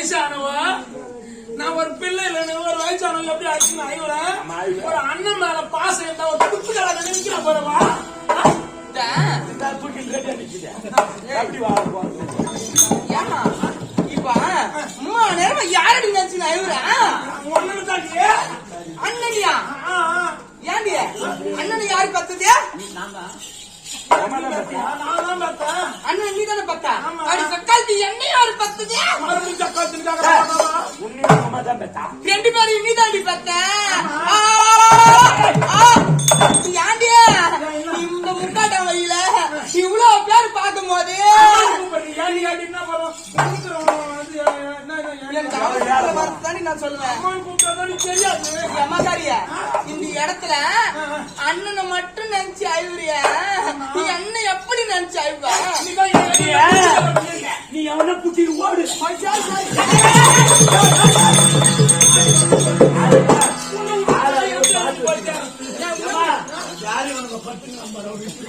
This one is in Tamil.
வயசானவ நான் ஒரு பிள்ளை இல்லைன்னு ஒரு வயசானவங்க எப்படி ஆச்சுன்னு ஆயிடுறேன். ஒரு அண்ணன் மேல பாசம் இருந்தா ஒரு துப்பு கலாத நினைக்கிற போறவா ஏமா இப்ப 3 நேரமா யாரடி நினைச்சு அண்ணனியா? ஏண்டி அண்ணன் யாரு பத்தது? அண்ணன் நீ தானே பத்தா? அப்படி சக்காலத்தி என்ன யாரு பத்தது? 2 பேரும் நீ தாண்டி பத்த. ஏண்டி இந்த முக்காட்ட வழியில இவ்வளவு பேர் பார்க்கும் போது நான் சொல்லுவேன் இந்த இடத்துல அண்ணனை மட்டும் நினைச்சு அழுவுறிய, நீ அண்ணன் எப்படி நினைச்சு அழுவ? நீ அவனை புட்டி ஓடு. யாரு பத்து நம்பர் வரைக்கும்